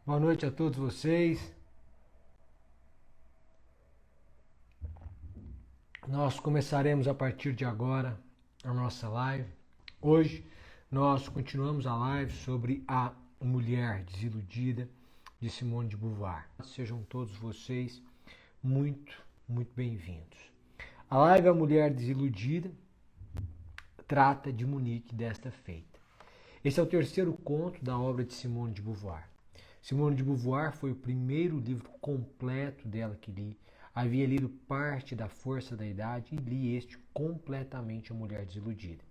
Boa noite a todos vocês. Nós começaremos a partir de agora a nossa live. Hoje nós continuamos a live sobre a mulher desiludida de Simone de Beauvoir. Sejam todos vocês muito bem-vindos. A live A Mulher Desiludida trata de Munique desta feita. Esse é o terceiro conto da obra de Simone de Beauvoir. Simone de Beauvoir foi o primeiro livro completo dela que li. Havia lido parte da Força da Idade e li este completamente, A Mulher Desiludida.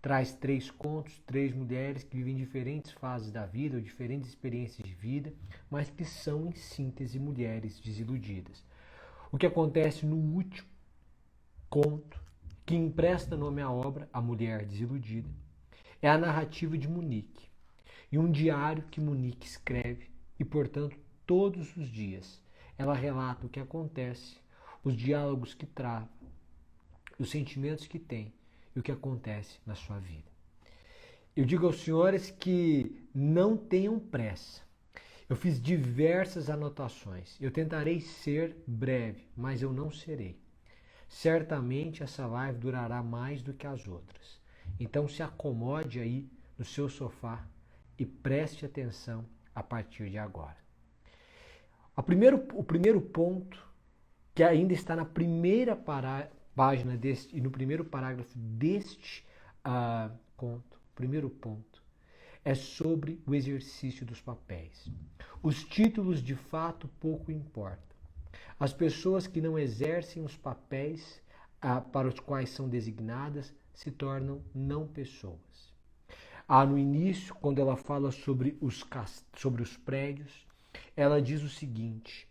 Traz 3 contos, 3 mulheres que vivem diferentes fases da vida ou diferentes experiências de vida, mas que são, em síntese, mulheres desiludidas. O que acontece no último conto, que empresta nome à obra, A Mulher Desiludida, é a narrativa de Munique e um diário que Munique escreve e, portanto, todos os dias ela relata o que acontece, os diálogos que trava, os sentimentos que tem e o que acontece na sua vida. Eu digo aos senhores que não tenham pressa. Eu fiz diversas anotações. Eu tentarei ser breve, mas eu não serei. Certamente essa live durará mais do que as outras. Então se acomode aí no seu sofá e preste atenção a partir de agora. O primeiro ponto, que ainda está na primeira página e no primeiro parágrafo deste conto, o primeiro ponto, é sobre o exercício dos papéis. Os títulos de fato pouco importam. As pessoas que não exercem os papéis para os quais são designadas se tornam não pessoas. No início, quando ela fala sobre os prédios, ela diz o seguinte,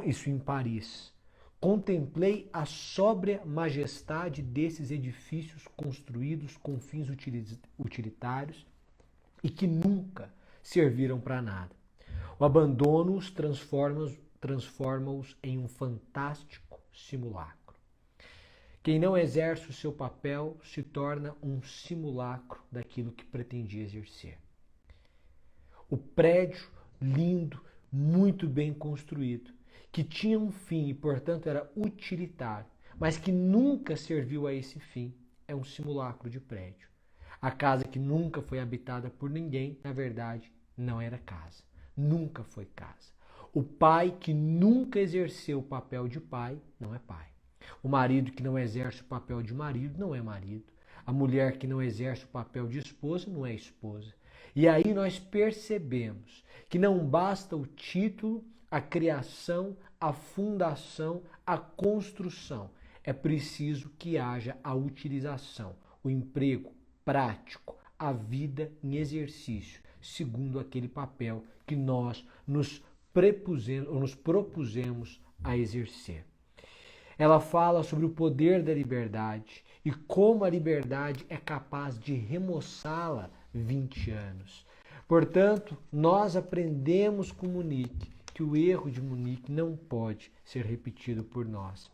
isso em Paris: contemplei a sóbria majestade desses edifícios construídos com fins utilitários e que nunca serviram para nada. O abandono os transforma-os em um fantástico simulacro. Quem não exerce o seu papel se torna um simulacro daquilo que pretendia exercer. O prédio lindo, muito bem construído, que tinha um fim e, portanto, era utilitário, mas que nunca serviu a esse fim, é um simulacro de prédio. A casa que nunca foi habitada por ninguém, na verdade, não era casa. Nunca foi casa. O pai que nunca exerceu o papel de pai, não é pai. O marido que não exerce o papel de marido, não é marido. A mulher que não exerce o papel de esposa, não é esposa. E aí nós percebemos que não basta o título, a criação, a fundação, a construção. É preciso que haja a utilização, o emprego prático, a vida em exercício, segundo aquele papel que nós nos propusemos a exercer. Ela fala sobre o poder da liberdade e como a liberdade é capaz de remoçá-la 20 anos. Portanto, nós aprendemos com Munique que o erro de Munique não pode ser repetido por nós.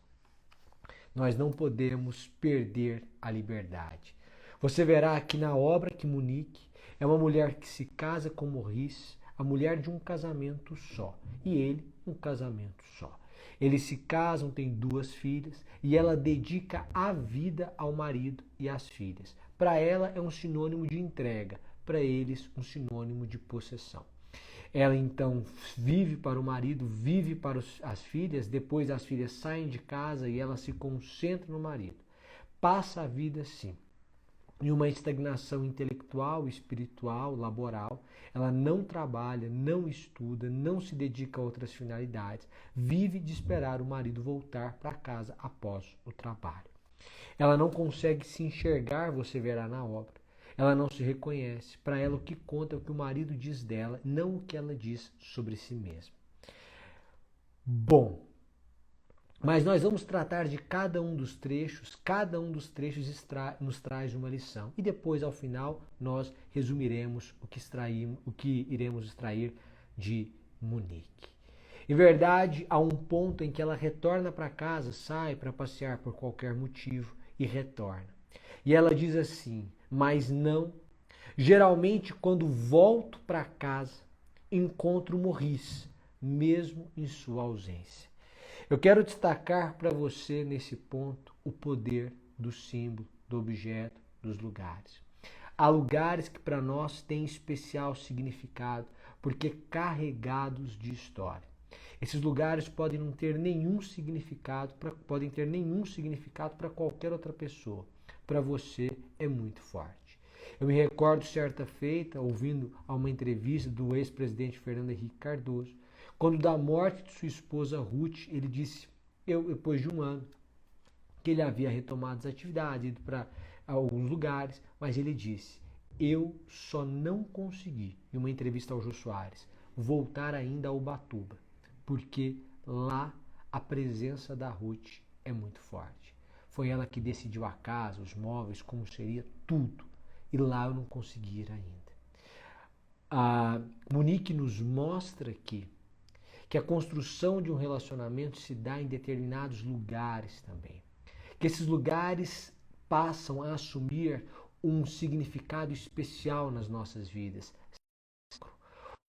Nós não podemos perder a liberdade. Você verá aqui na obra que Munique é uma mulher que se casa com Maurice, a mulher de um casamento só, e ele um casamento só. Eles se casam, têm 2 filhas e ela dedica a vida ao marido e às filhas. Para ela é um sinônimo de entrega, para eles um sinônimo de possessão. Ela então vive para o marido, vive para as filhas, depois as filhas saem de casa e ela se concentra no marido. Passa a vida assim, em uma estagnação intelectual, espiritual, laboral. Ela não trabalha, não estuda, não se dedica a outras finalidades, vive de esperar o marido voltar para casa após o trabalho. Ela não consegue se enxergar, você verá na obra. Ela não se reconhece. Para ela o que conta é o que o marido diz dela, não o que ela diz sobre si mesma. Bom, mas nós vamos tratar de cada um dos trechos nos traz uma lição. E depois, ao final, nós resumiremos o que iremos extrair de Munique. Em verdade, há um ponto em que ela retorna para casa, sai para passear por qualquer motivo e retorna. E ela diz assim, mas não. Geralmente, quando volto para casa, encontra o Morris, mesmo em sua ausência. Eu quero destacar para você nesse ponto o poder do símbolo, do objeto, dos lugares. Há lugares que para nós têm especial significado porque carregados de história. Esses lugares podem não ter nenhum significado, podem ter nenhum significado para qualquer outra pessoa. Para você é muito forte. Eu me recordo certa feita, ouvindo a uma entrevista do ex-presidente Fernando Henrique Cardoso, quando da morte de sua esposa Ruth, ele disse, depois de um ano, que ele havia retomado as atividades, ido para alguns lugares, mas ele disse, eu só não consegui, em uma entrevista ao Jô Soares, voltar ainda a Ubatuba, porque lá a presença da Ruth é muito forte. Foi ela que decidiu a casa, os móveis, como seria tudo. E lá eu não consegui ir ainda. A Monique nos mostra aqui que a construção de um relacionamento se dá em determinados lugares também. Que esses lugares passam a assumir um significado especial nas nossas vidas.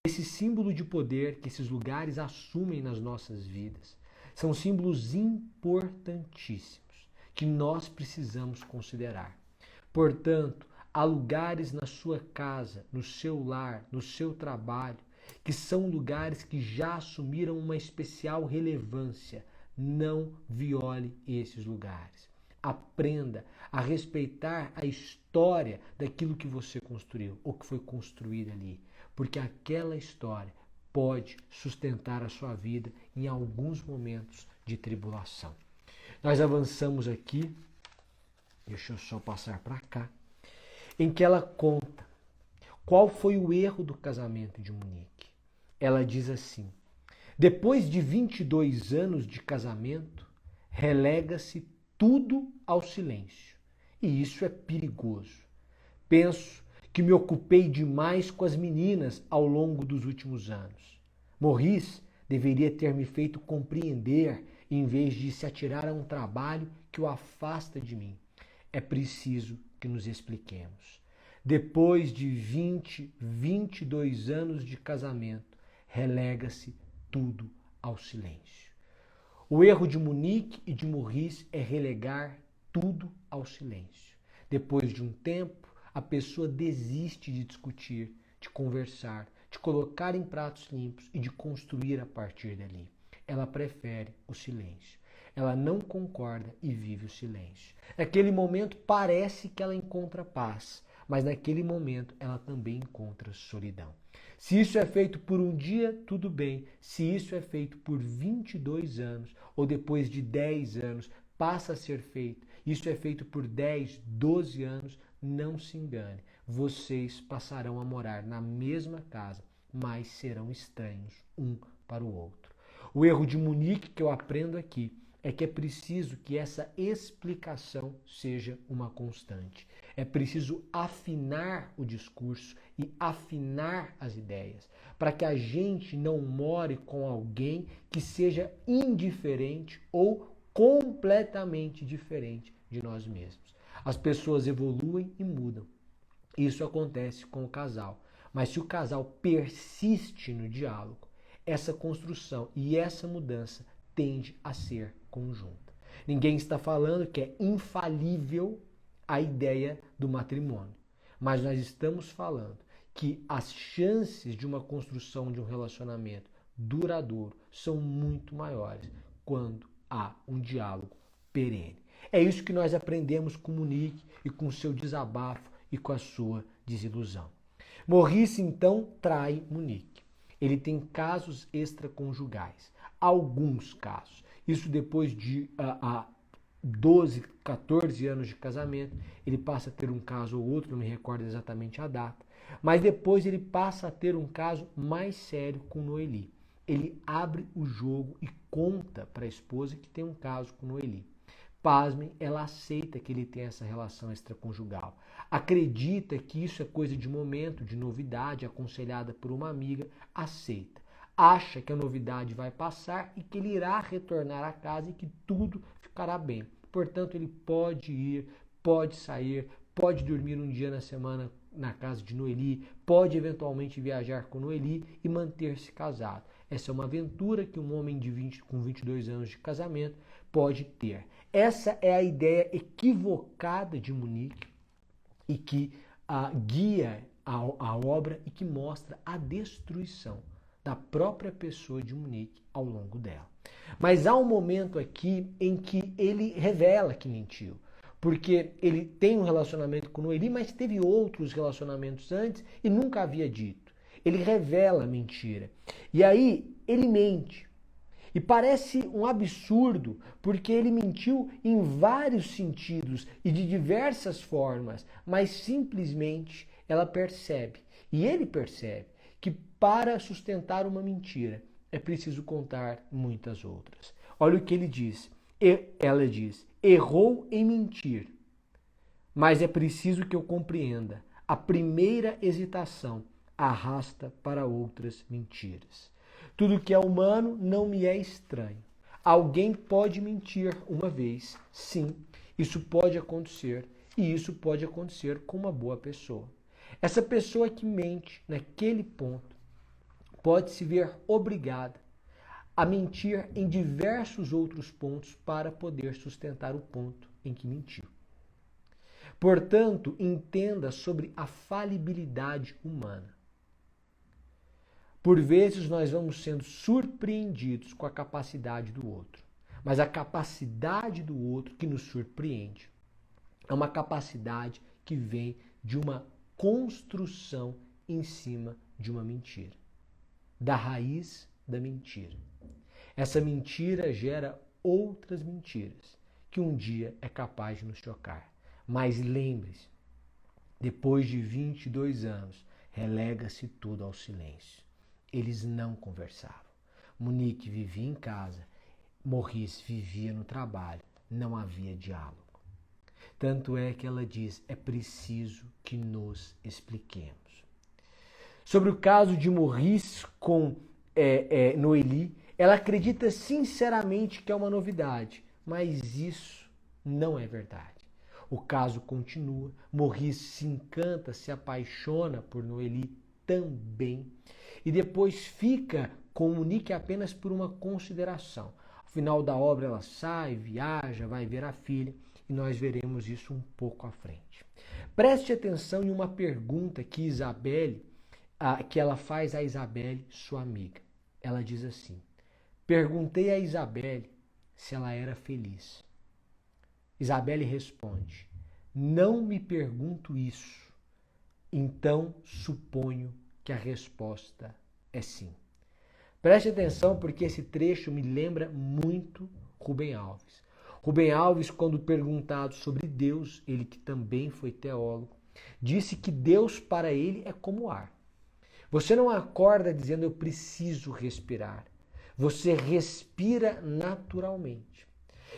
Esse símbolo de poder que esses lugares assumem nas nossas vidas são símbolos importantíssimos que nós precisamos considerar. Portanto, há lugares na sua casa, no seu lar, no seu trabalho, que são lugares que já assumiram uma especial relevância. Não viole esses lugares. Aprenda a respeitar a história daquilo que você construiu, ou que foi construído ali, porque aquela história pode sustentar a sua vida em alguns momentos de tribulação. Nós avançamos aqui, deixa eu só passar para cá, em que ela conta qual foi o erro do casamento de Monique. Ela diz assim, depois de 22 anos de casamento, relega-se tudo ao silêncio. E isso é perigoso. Penso que me ocupei demais com as meninas ao longo dos últimos anos. Morris deveria ter me feito compreender em vez de se atirar a um trabalho que o afasta de mim. É preciso que nos expliquemos. Depois de 22 anos de casamento, relega-se tudo ao silêncio. O erro de Monique e de Morris é relegar tudo ao silêncio. Depois de um tempo, a pessoa desiste de discutir, de conversar, de colocar em pratos limpos e de construir a partir dali. Ela prefere o silêncio. Ela não concorda e vive o silêncio. Naquele momento parece que ela encontra paz, mas naquele momento ela também encontra solidão. Se isso é feito por um dia, tudo bem. Se isso é feito por 22 anos ou depois de 10 anos, passa a ser feito. Isso é feito por 10, 12 anos, não se engane. Vocês passarão a morar na mesma casa, mas serão estranhos um para o outro. O erro de Monique que eu aprendo aqui é que é preciso que essa explicação seja uma constante. É preciso afinar o discurso e afinar as ideias, para que a gente não more com alguém que seja indiferente ou completamente diferente de nós mesmos. As pessoas evoluem e mudam. Isso acontece com o casal. Mas se o casal persiste no diálogo, essa construção e essa mudança tende a ser conjunta. Ninguém está falando que é infalível a ideia do matrimônio, mas nós estamos falando que as chances de uma construção de um relacionamento duradouro são muito maiores quando há um diálogo perene. É isso que nós aprendemos com Monique e com seu desabafo e com a sua desilusão. Morris então trai Monique. Ele tem casos extraconjugais, alguns casos. Isso depois de 12, 14 anos de casamento, ele passa a ter um caso ou outro, não me recordo exatamente a data, mas depois ele passa a ter um caso mais sério com Noeli. Ele abre o jogo e conta para a esposa que tem um caso com Noeli. Pasmem, ela aceita que ele tem essa relação extraconjugal. Acredita que isso é coisa de momento, de novidade, aconselhada por uma amiga, aceita. Acha que a novidade vai passar e que ele irá retornar à casa e que tudo ficará bem. Portanto, ele pode ir, pode sair, pode dormir um dia na semana na casa de Noeli, pode eventualmente viajar com Noeli e manter-se casado. Essa é uma aventura que um homem com 22 anos de casamento pode ter. Essa é a ideia equivocada de Munique e que guia a obra e que mostra a destruição da própria pessoa de Munique ao longo dela. Mas há um momento aqui em que ele revela que mentiu. Porque ele tem um relacionamento com Noeli, mas teve outros relacionamentos antes e nunca havia dito. Ele revela a mentira. E aí ele mente. E parece um absurdo, porque ele mentiu em vários sentidos e de diversas formas, mas simplesmente ela percebe, e ele percebe, que para sustentar uma mentira é preciso contar muitas outras. Olha o que ele diz. Ela diz: errou em mentir, mas é preciso que eu compreenda. A primeira hesitação arrasta para outras mentiras. Tudo que é humano não me é estranho. Alguém pode mentir uma vez, sim, isso pode acontecer, e isso pode acontecer com uma boa pessoa. Essa pessoa que mente naquele ponto pode se ver obrigada a mentir em diversos outros pontos para poder sustentar o ponto em que mentiu. Portanto, entenda sobre a falibilidade humana. Por vezes nós vamos sendo surpreendidos com a capacidade do outro, mas a capacidade do outro que nos surpreende é uma capacidade que vem de uma construção em cima de uma mentira, da raiz da mentira. Essa mentira gera outras mentiras, que um dia é capaz de nos chocar. Mas lembre-se, depois de 22 anos, relega-se tudo ao silêncio. Eles não conversavam. Munique vivia em casa, Maurice vivia no trabalho. Não havia diálogo. Tanto é que ela diz, é preciso que nos expliquemos. Sobre o caso de Maurice com Noeli, ela acredita sinceramente que é uma novidade, mas isso não é verdade. O caso continua, Maurice se encanta, se apaixona por Noeli também, e depois fica com Munique apenas por uma consideração. Ao final da obra ela sai, viaja, vai ver a filha, e nós veremos isso um pouco à frente. Preste atenção em uma pergunta que que ela faz a Isabelle, sua amiga. Ela diz assim: perguntei a Isabelle se ela era feliz. Isabelle responde: não me pergunto isso, então suponho que a resposta é sim. Preste atenção porque esse trecho me lembra muito Rubem Alves. Rubem Alves, quando perguntado sobre Deus, ele que também foi teólogo, disse que Deus para ele é como ar. Você não acorda dizendo eu preciso respirar. Você respira naturalmente.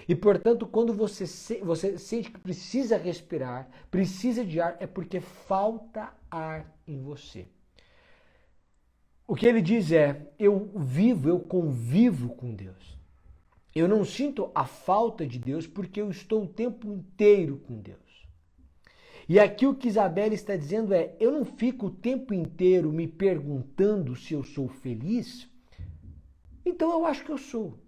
E, portanto, quando você sente que precisa respirar, precisa de ar, é porque falta ar em você. O que ele diz é, eu convivo com Deus. Eu não sinto a falta de Deus porque eu estou o tempo inteiro com Deus. E aqui o que Isabelle está dizendo é, eu não fico o tempo inteiro me perguntando se eu sou feliz, então eu acho que eu sou.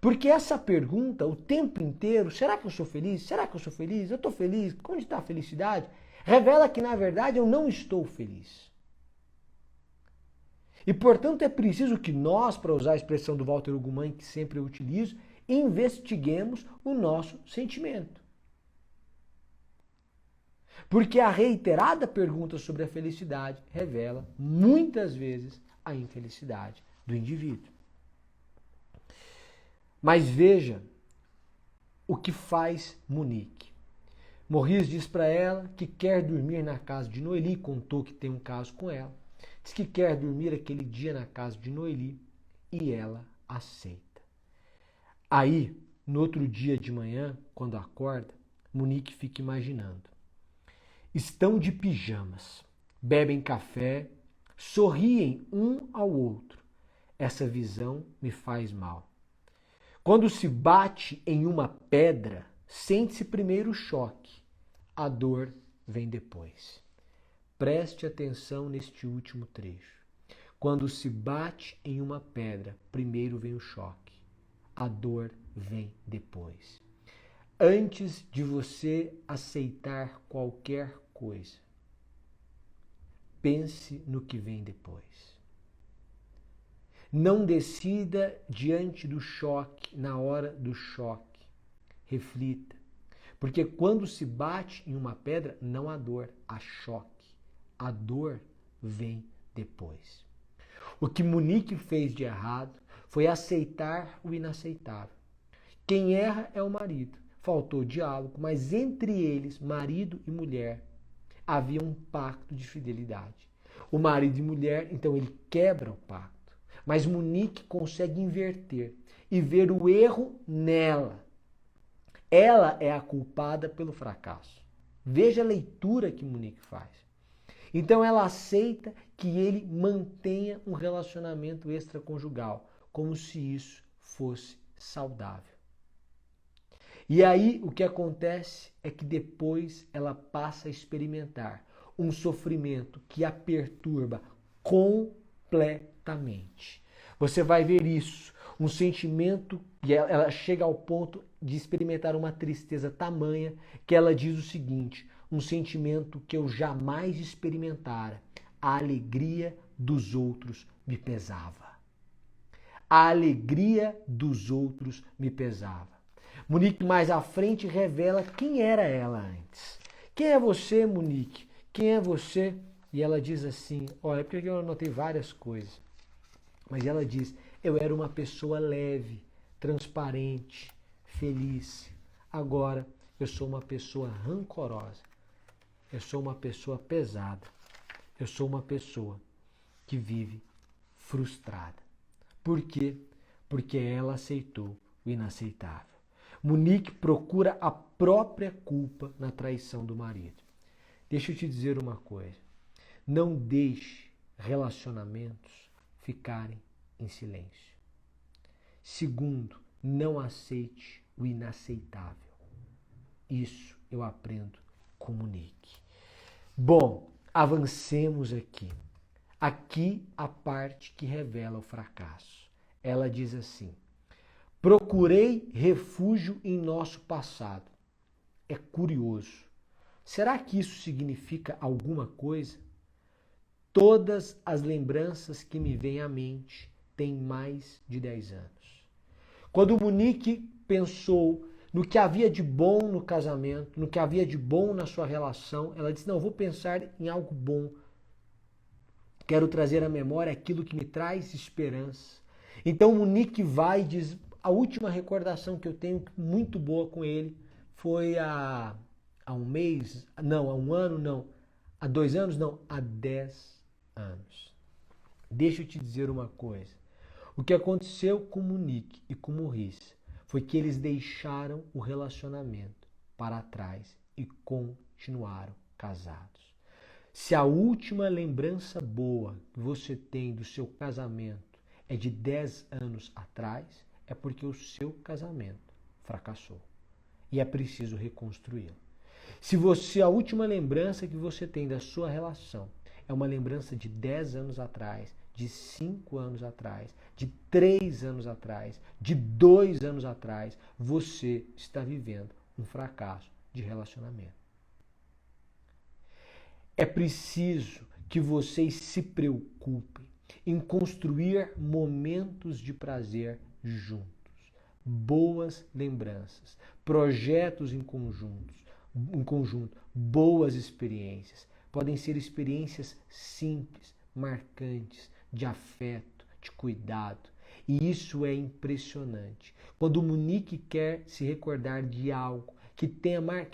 Porque essa pergunta, o tempo inteiro, será que eu sou feliz? Será que eu sou feliz? Eu estou feliz? Onde está a felicidade? Revela que, na verdade, eu não estou feliz. E, portanto, é preciso que nós, para usar a expressão do Walter Ugumãe, que sempre eu utilizo, investiguemos o nosso sentimento. Porque a reiterada pergunta sobre a felicidade revela, muitas vezes, a infelicidade do indivíduo. Mas veja o que faz Munique. Maurice diz para ela que quer dormir na casa de Noeli, contou que tem um caso com ela. Diz que quer dormir aquele dia na casa de Noeli e ela aceita. Aí, no outro dia de manhã, quando acorda, Munique fica imaginando. Estão de pijamas, bebem café, sorriem um ao outro. Essa visão me faz mal. Quando se bate em uma pedra, sente-se primeiro o choque. A dor vem depois. Preste atenção neste último trecho. Quando se bate em uma pedra, primeiro vem o choque. A dor vem depois. Antes de você aceitar qualquer coisa, pense no que vem depois. Não decida diante do choque, na hora do choque. Reflita. Porque quando se bate em uma pedra, não há dor, há choque. A dor vem depois. O que Monique fez de errado foi aceitar o inaceitável. Quem erra é o marido. Faltou diálogo, mas entre eles, marido e mulher, havia um pacto de fidelidade. O marido e mulher, então, ele quebra o pacto. Mas Monique consegue inverter e ver o erro nela. Ela é a culpada pelo fracasso. Veja a leitura que Monique faz. Então ela aceita que ele mantenha um relacionamento extraconjugal, como se isso fosse saudável. E aí o que acontece é que depois ela passa a experimentar um sofrimento que a perturba completamente. Você vai ver isso, um sentimento, e ela chega ao ponto de experimentar uma tristeza tamanha que ela diz o seguinte: um sentimento que eu jamais experimentara. A alegria dos outros me pesava. A alegria dos outros me pesava. Monique mais à frente revela quem era ela antes. Quem é você, Monique? Quem é você? E ela diz assim, olha, porque eu anotei várias coisas. Mas ela diz, eu era uma pessoa leve, transparente, feliz. Agora eu sou uma pessoa rancorosa. Eu sou uma pessoa pesada. Eu sou uma pessoa que vive frustrada. Por quê? Porque ela aceitou o inaceitável. Monique procura a própria culpa na traição do marido. Deixa eu te dizer uma coisa. Não deixe relacionamentos ficarem em silêncio. Segundo, não aceite o inaceitável. Isso eu aprendo com Monique. Bom, avancemos aqui. Aqui a parte que revela o fracasso. Ela diz assim: procurei refúgio em nosso passado. É curioso. Será que isso significa alguma coisa? Todas as lembranças que me vêm à mente têm mais de 10 anos. Quando Monique pensou no que havia de bom no casamento, no que havia de bom na sua relação, ela disse, não, eu vou pensar em algo bom. Quero trazer à memória aquilo que me traz esperança. Então Monique vai e diz, a última recordação que eu tenho muito boa com ele foi há um mês, não, há um ano, não, há 2 anos, não, há 10 anos. Deixa eu te dizer uma coisa. O que aconteceu com Monique e com Maurice foi que eles deixaram o relacionamento para trás e continuaram casados. Se a última lembrança boa que você tem do seu casamento é de 10 anos atrás, é porque o seu casamento fracassou. E é preciso reconstruí-lo. Se a última lembrança que você tem da sua relação é uma lembrança de 10 anos atrás, de 5 anos atrás, de 3 anos atrás, de 2 anos atrás, você está vivendo um fracasso de relacionamento. É preciso que vocês se preocupem em construir momentos de prazer juntos, boas lembranças, projetos em conjunto, boas experiências. Podem ser experiências simples, marcantes, de afeto, de cuidado. E isso é impressionante. Quando Monique quer se recordar de algo que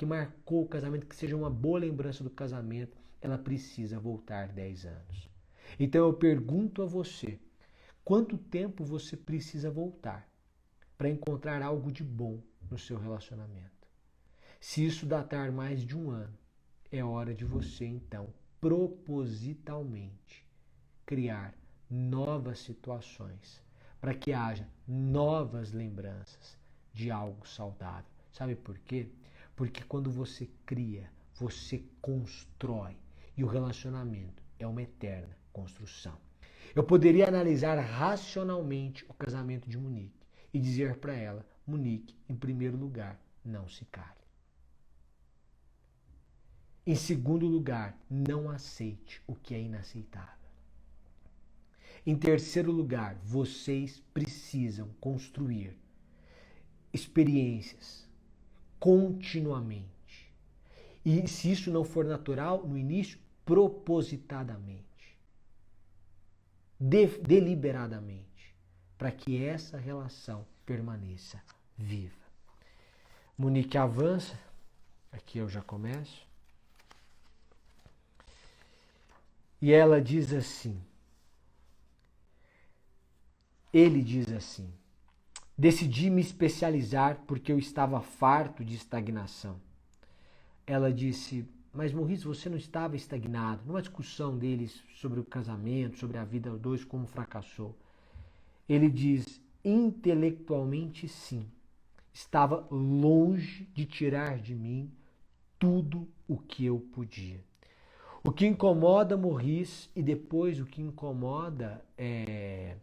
marcou o casamento, que seja uma boa lembrança do casamento, ela precisa voltar 10 anos. Então eu pergunto a você, quanto tempo você precisa voltar para encontrar algo de bom no seu relacionamento? Se isso datar mais de 1 ano, é hora de você, então, propositalmente, criar novas situações para que haja novas lembranças de algo saudável. Sabe por quê? Porque quando você cria, você constrói. E o relacionamento é uma eterna construção. Eu poderia analisar racionalmente o casamento de Monique e dizer para ela: Monique, em primeiro lugar, não se cale. Em segundo lugar, não aceite o que é inaceitável. Em terceiro lugar, vocês precisam construir experiências continuamente. E se isso não for natural, no início, propositadamente, deliberadamente, para que essa relação permaneça viva. Monique avança, aqui eu já começo, e ela diz assim, ele diz assim: decidi me especializar porque eu estava farto de estagnação. Ela disse: mas Maurice, você não estava estagnado. Numa discussão deles sobre o casamento, sobre a vida dos dois, como fracassou. Ele diz: intelectualmente sim. Estava longe de tirar de mim tudo o que eu podia. O que incomoda Maurice e depois o que incomoda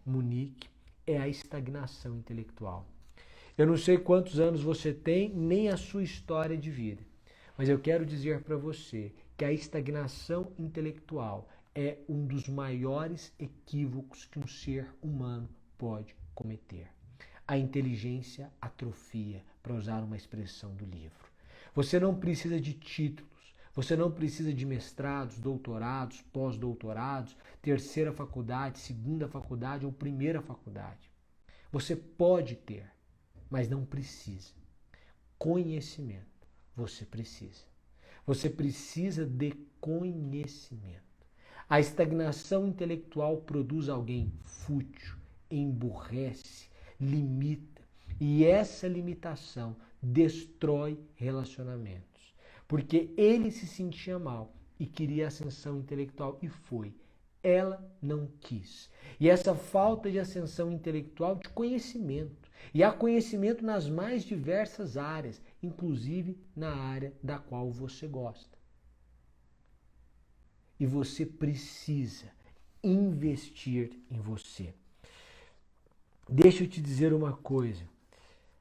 Monique é a estagnação intelectual. Eu não sei quantos anos você tem, nem a sua história de vida, mas eu quero dizer para você que a estagnação intelectual é um dos maiores equívocos que um ser humano pode cometer. A inteligência atrofia, para usar uma expressão do livro. Você não precisa de títulos, você não precisa de mestrados, doutorados, pós-doutorados, terceira faculdade, segunda faculdade ou primeira faculdade. Você pode ter, mas não precisa. Conhecimento, você precisa. Você precisa de conhecimento. A estagnação intelectual produz alguém fútil, emburrece, limita. E essa limitação destrói relacionamentos. Porque ele se sentia mal e queria ascensão intelectual e foi. Ela não quis. E essa falta de ascensão intelectual de conhecimento. E há conhecimento nas mais diversas áreas, inclusive na área da qual você gosta. E você precisa investir em você. Deixa eu te dizer uma coisa.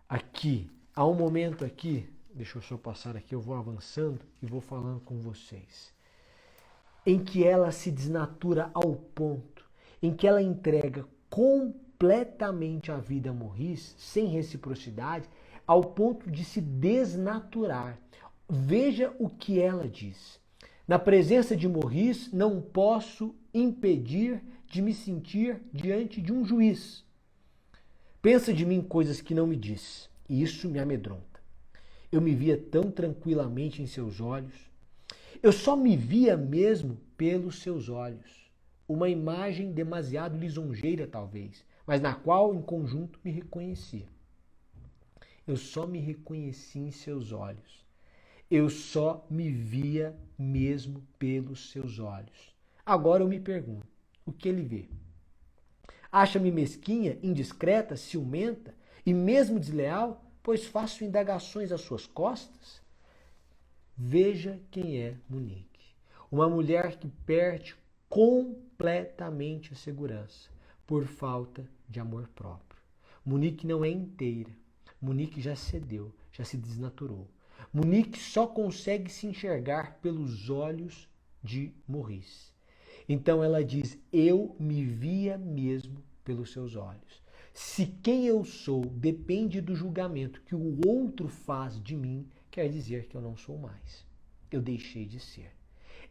Aqui, há um momento aqui, deixa eu só passar aqui, eu vou avançando e vou falando com vocês, em que ela se desnatura ao ponto, em que ela entrega completamente a vida a Maurice, sem reciprocidade, ao ponto de se desnaturar. Veja o que ela diz. Na presença de Maurice, não posso impedir de me sentir diante de um juiz. Pensa de mim coisas que não me diz, e isso me amedronta. Eu me via tão tranquilamente em seus olhos. Eu só me via mesmo pelos seus olhos. Uma imagem demasiado lisonjeira, talvez, mas na qual, em conjunto, me reconhecia. Eu só me reconheci em seus olhos. Eu só me via mesmo pelos seus olhos. Agora eu me pergunto, o que ele vê? Acha-me mesquinha, indiscreta, ciumenta e mesmo desleal, pois faço indagações às suas costas? Veja quem é Monique. Uma mulher que perde completamente a segurança por falta de amor próprio. Monique não é inteira. Monique já cedeu, já se desnaturou. Monique só consegue se enxergar pelos olhos de Maurice. Então ela diz, eu me via mesmo pelos seus olhos. Se quem eu sou depende do julgamento que o outro faz de mim, quer dizer que eu não sou mais. Eu deixei de ser.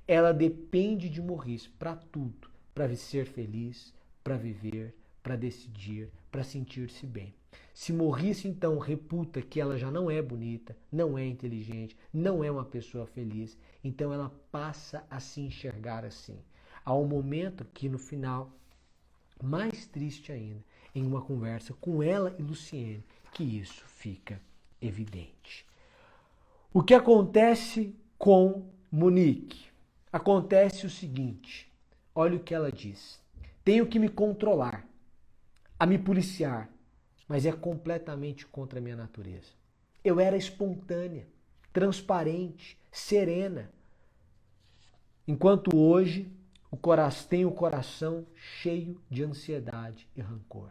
Ela depende de Maurice para tudo, para ser feliz, para viver, para decidir, para sentir-se bem. Se Maurice então reputa que ela já não é bonita, não é inteligente, não é uma pessoa feliz, então ela passa a se enxergar assim. Há um momento que no final, mais triste ainda, em uma conversa com ela e Luciene, que isso fica evidente. O que acontece com Monique? Acontece o seguinte, olha o que ela diz. Tenho que me controlar, a me policiar, mas é completamente contra a minha natureza. Eu era espontânea, transparente, serena. enquanto hoje tem o coração cheio de ansiedade e rancor.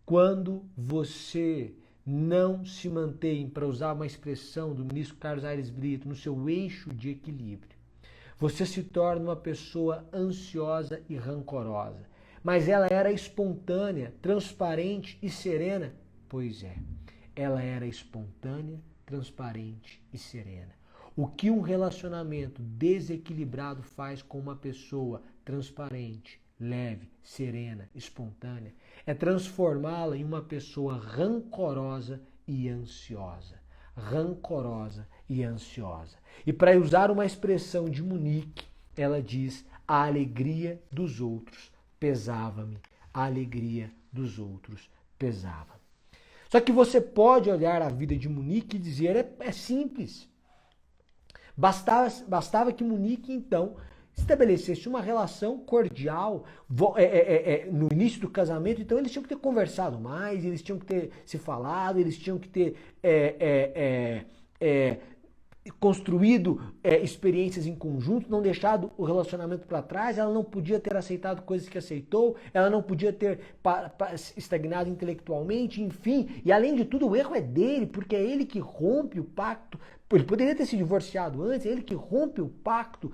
Quando você não se mantém, para usar uma expressão do ministro Carlos Aires Brito, no seu eixo de equilíbrio, você se torna uma pessoa ansiosa e rancorosa. Mas ela era espontânea, transparente e serena? Pois é, ela era espontânea, transparente e serena. O que um relacionamento desequilibrado faz com uma pessoa transparente, leve, serena, espontânea, é transformá-la em uma pessoa rancorosa e ansiosa. Rancorosa e ansiosa. E para usar uma expressão de Monique, ela diz: a alegria dos outros pesava-me, a alegria dos outros pesava. Só que você pode olhar a vida de Monique e dizer, é simples. Bastava que Monique, então, estabelecesse uma relação cordial no início do casamento. Então eles tinham que ter conversado mais, eles tinham que ter se falado, eles tinham que ter construído experiências em conjunto, não deixado o relacionamento para trás. Ela não podia ter aceitado coisas que aceitou, ela não podia ter estagnado intelectualmente, enfim. E além de tudo, o erro é dele, porque é ele que rompe o pacto. Ele poderia ter se divorciado antes, é ele que rompe o pacto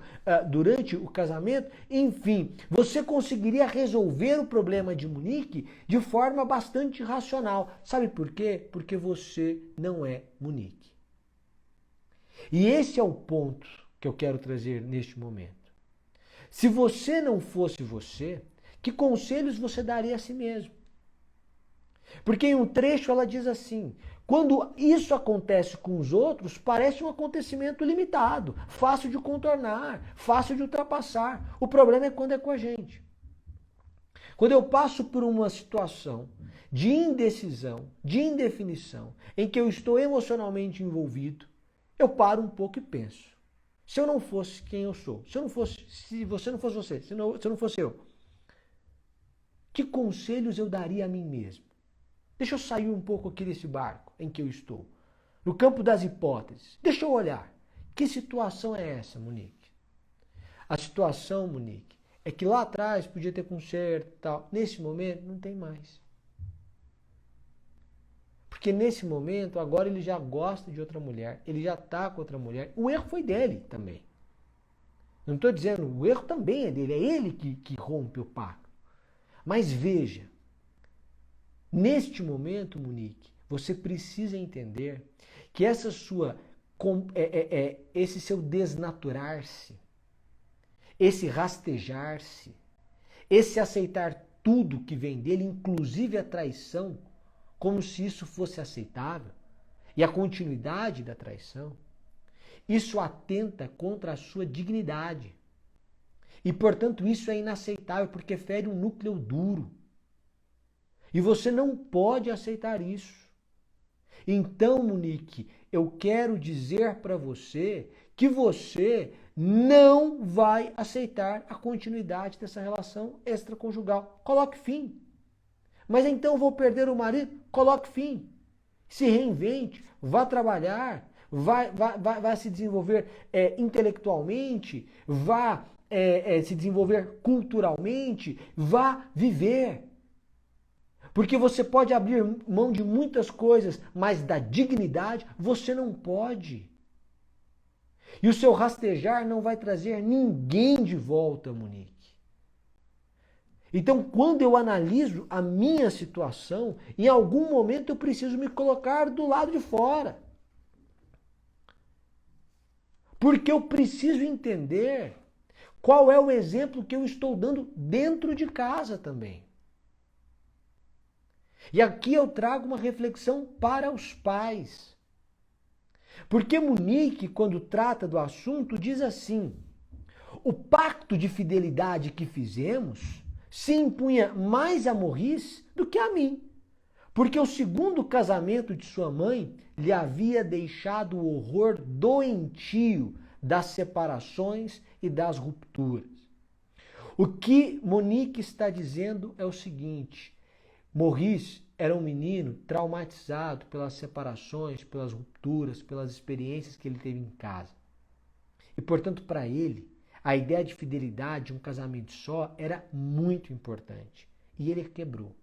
durante o casamento. Enfim, você conseguiria resolver o problema de Monique de forma bastante racional. Sabe por quê? Porque você não é Monique. E esse é o ponto que eu quero trazer neste momento. Se você não fosse você, que conselhos você daria a si mesmo? Porque em um trecho ela diz assim: quando isso acontece com os outros, parece um acontecimento limitado, fácil de contornar, fácil de ultrapassar. O problema é quando é com a gente. Quando eu passo por uma situação de indecisão, de indefinição, em que eu estou emocionalmente envolvido, eu paro um pouco e penso: se eu não fosse quem eu sou, se você não fosse você, se eu não fosse eu, que conselhos eu daria a mim mesmo? Deixa eu sair um pouco aqui desse barco em que eu estou, no campo das hipóteses. Deixa eu olhar. Que situação é essa, Monique? A situação, Monique, é que lá atrás podia ter conserto e tal. Nesse momento, não tem mais. Porque nesse momento, agora ele já gosta de outra mulher, ele já está com outra mulher. O erro foi dele também. Não estou dizendo, o erro também é dele, é ele que rompe o pacto. Mas veja, neste momento, Monique, você precisa entender que esse seu desnaturar-se, esse rastejar-se, esse aceitar tudo que vem dele, inclusive a traição, como se isso fosse aceitável, e a continuidade da traição, isso atenta contra a sua dignidade. E, portanto, isso é inaceitável, porque fere um núcleo duro. E você não pode aceitar isso. Então, Monique, eu quero dizer para você que você não vai aceitar a continuidade dessa relação extraconjugal. Coloque fim. Mas então eu vou perder o marido? Coloque fim. Se reinvente, vá trabalhar, vai se desenvolver intelectualmente, vá se desenvolver culturalmente, vá viver. Porque você pode abrir mão de muitas coisas, mas da dignidade você não pode. E o seu rastejar não vai trazer ninguém de volta, Monique. Então, quando eu analiso a minha situação, em algum momento eu preciso me colocar do lado de fora. Porque eu preciso entender qual é o exemplo que eu estou dando dentro de casa também. E aqui eu trago uma reflexão para os pais. Porque Monique, quando trata do assunto, diz assim: o pacto de fidelidade que fizemos se impunha mais a Morris do que a mim, porque o segundo casamento de sua mãe lhe havia deixado o horror doentio das separações e das rupturas. O que Monique está dizendo é o seguinte: Morris era um menino traumatizado pelas separações, pelas rupturas, pelas experiências que ele teve em casa. E, portanto, para ele, A ideia de fidelidade, de um casamento só, era muito importante. E ele quebrou.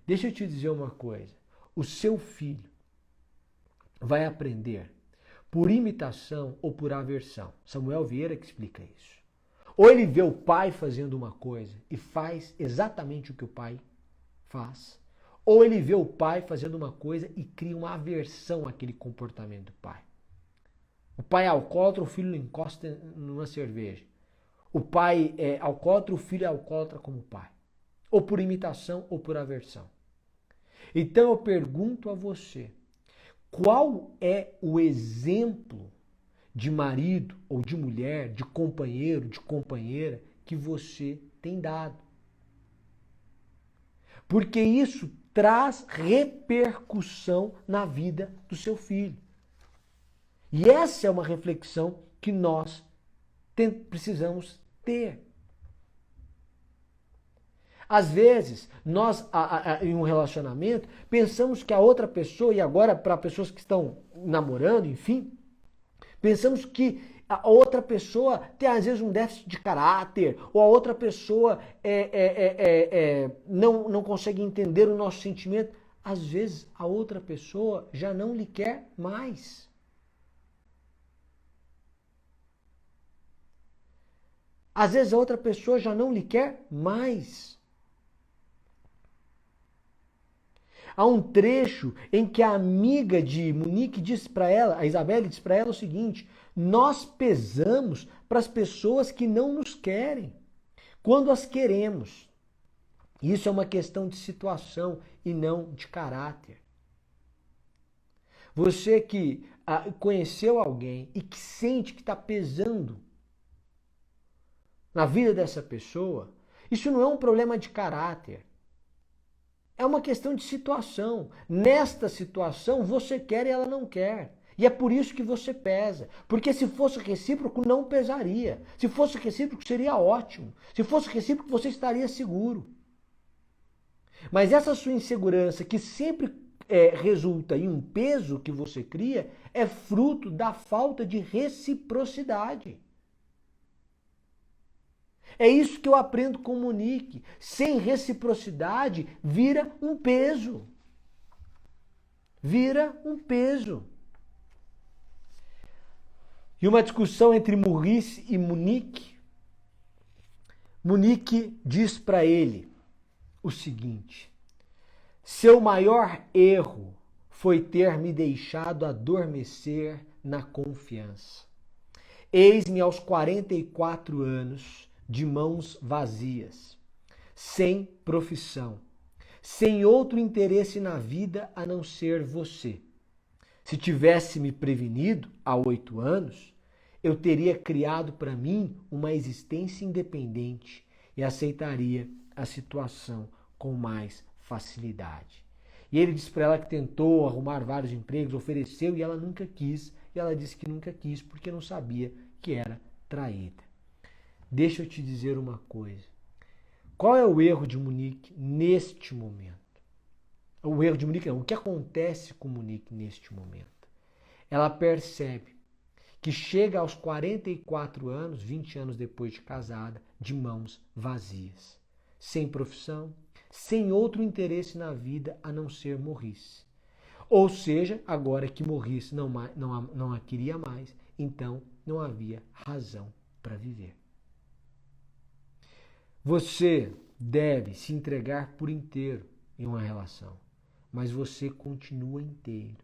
Deixa eu te dizer uma coisa. O seu filho vai aprender por imitação ou por aversão. Samuel Vieira que explica isso. Ou ele vê o pai fazendo uma coisa e faz exatamente o que o pai faz. Ou ele vê o pai fazendo uma coisa e cria uma aversão àquele comportamento do pai. O pai é alcoólatra, o filho não encosta numa cerveja. O pai é alcoólatra, o filho é alcoólatra como o pai. Ou por imitação ou por aversão. Então eu pergunto a você, qual é o exemplo de marido ou de mulher, de companheiro, de companheira que você tem dado? Porque isso traz repercussão na vida do seu filho. E essa é uma reflexão que nós precisamos ter. Às vezes, nós, em um relacionamento, pensamos que a outra pessoa, e agora para pessoas que estão namorando, enfim, pensamos que a outra pessoa tem às vezes um déficit de caráter, ou a outra pessoa não consegue entender o nosso sentimento. Às vezes, a outra pessoa já não lhe quer mais. Às vezes, a outra pessoa já não lhe quer mais. Há um trecho em que a amiga de Monique diz para ela, a Isabelle diz para ela o seguinte: nós pesamos para as pessoas que não nos querem, quando as queremos. Isso é uma questão de situação e não de caráter. Você que conheceu alguém e que sente que está pesando na vida dessa pessoa, isso não é um problema de caráter. É uma questão de situação. Nesta situação, você quer e ela não quer. E é por isso que você pesa. Porque se fosse recíproco, não pesaria. Se fosse recíproco, seria ótimo. Se fosse recíproco, você estaria seguro. Mas essa sua insegurança, que sempre resulta em um peso que você cria, é fruto da falta de reciprocidade. É isso que eu aprendo com Monique. Sem reciprocidade, vira um peso. Vira um peso. E uma discussão entre Maurice e Monique. Monique diz para ele o seguinte: seu maior erro foi ter me deixado adormecer na confiança. Eis-me aos 44 anos, de mãos vazias, sem profissão, sem outro interesse na vida a não ser você. Se tivesse me prevenido há 8 anos, eu teria criado para mim uma existência independente e aceitaria a situação com mais facilidade. E ele disse para ela que tentou arrumar vários empregos, ofereceu e ela nunca quis. E ela disse que nunca quis porque não sabia que era traída. Deixa eu te dizer uma coisa. Qual é o erro de Monique neste momento? O erro de Monique não. O que acontece com Monique neste momento? Ela percebe que chega aos 44 anos, 20 anos depois de casada, de mãos vazias. Sem profissão, sem outro interesse na vida a não ser Maurice. Ou seja, agora que Maurice não a queria mais, então não havia razão para viver. Você deve se entregar por inteiro em uma relação, mas você continua inteiro.